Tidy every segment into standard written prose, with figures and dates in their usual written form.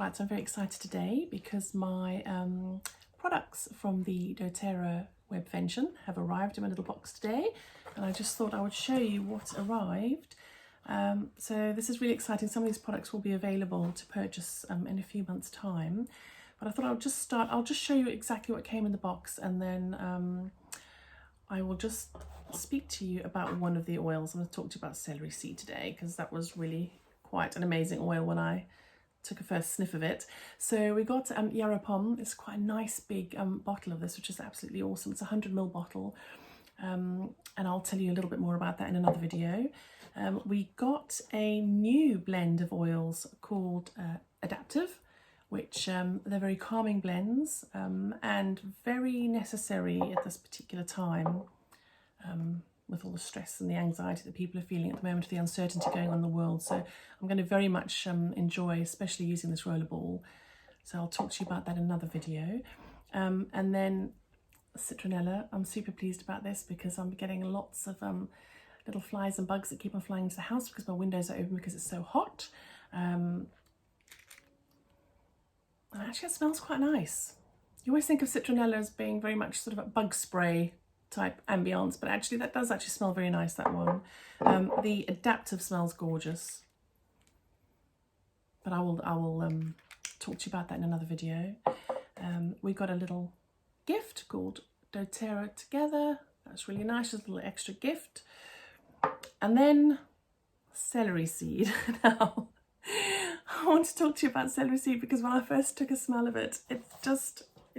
Right, so I'm very excited today because my products from the doTERRA webvention have arrived in my little box today, and I just thought I would show you what arrived. So this is really exciting. Some of these products will be available to purchase in a few months' time, but I thought I'll just show you exactly what came in the box, and then I will just speak to you about one of the oils. I'm going to talk to you about Celery Seed today because that was really quite an amazing oil when I took a first sniff of it. So we got Yarrow. It's quite a nice big bottle of this, which is absolutely awesome. It's a 100ml bottle, and I'll tell you a little bit more about that in another video. We got a new blend of oils called Adaptive, which they're very calming blends and very necessary at this particular time with all the stress and the anxiety that people are feeling at the moment, the uncertainty going on in the world. So I'm going to very much enjoy, especially using this roller ball. So I'll talk to you about that in another video. And then citronella, I'm super pleased about this because I'm getting lots of little flies and bugs that keep on flying into the house because my windows are open because it's so hot. And actually it smells quite nice. You always think of citronella as being very much sort of a bug spray type ambience, but actually that does actually smell very nice, that one. The Adaptive smells gorgeous, but I will talk to you about that in another video. We got a little gift called doTERRA Together. That's really nice, just a little extra gift. And then Celery Seed. Now I want to talk to you about Celery Seed because when I first took a smell of it, it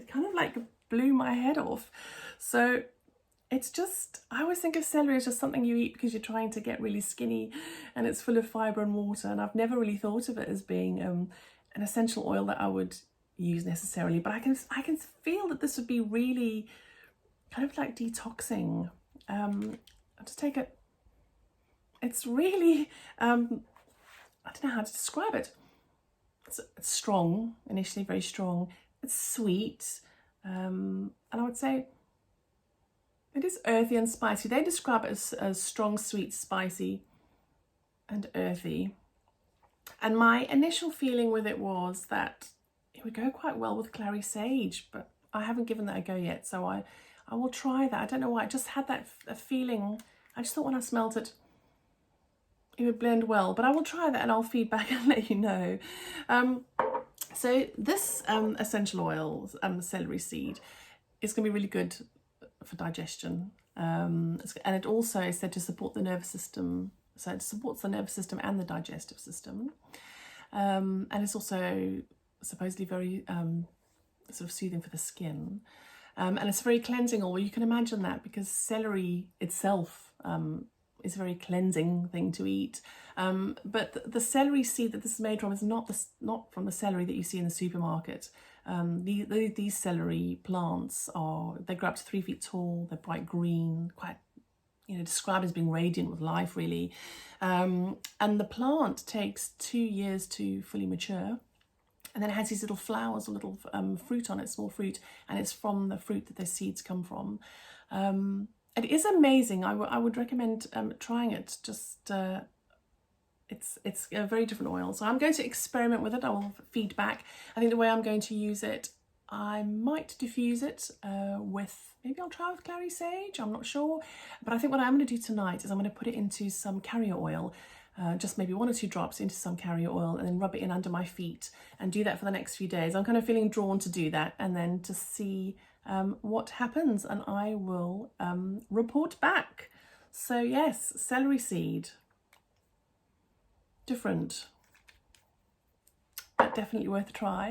kind of like blew my head off. So it's just, I always think of celery as just something you eat because you're trying to get really skinny and it's full of fibre and water, and I've never really thought of it as being an essential oil that I would use necessarily, but I can feel that this would be really kind of like detoxing. I'll just take it. It's really, I don't know how to describe it. It's strong, initially very strong. It's sweet, and I would say it is earthy and spicy. They describe it as strong, sweet, spicy, and earthy. And my initial feeling with it was that it would go quite well with clary sage, but I haven't given that a go yet, so I will try that. I don't know why, I just had that feeling. I just thought when I smelled it, it would blend well, but I will try that and I'll feed back and let you know. So this essential oil, Celery Seed, is going to be really good for digestion, and it also is said to support the nervous system. So it supports the nervous system and the digestive system, and it's also supposedly very sort of soothing for the skin, and it's a very cleansing oil. You can imagine that because celery itself is a very cleansing thing to eat, but the celery seed that this is made from is not from the celery that you see in the supermarket. These celery plants they grow up to 3 feet tall. They're bright green, quite, described as being radiant with life, really. And the plant takes 2 years to fully mature, and then it has these little flowers or little fruit on it, small fruit, and it's from the fruit that the seeds come from. It is amazing. I would recommend trying it. Just it's a very different oil, so I'm going to experiment with it. I will feed back. I think the way I'm going to use it, I might diffuse it with, maybe I'll try with clary sage, I'm not sure, but I think what I'm going to do tonight is I'm going to put it into some carrier oil, just maybe 1 or 2 drops into some carrier oil, and then rub it in under my feet and do that for the next few days. I'm kind of feeling drawn to do that and then to see what happens, and I will report back. So yes, Celery Seed, different, but definitely worth a try.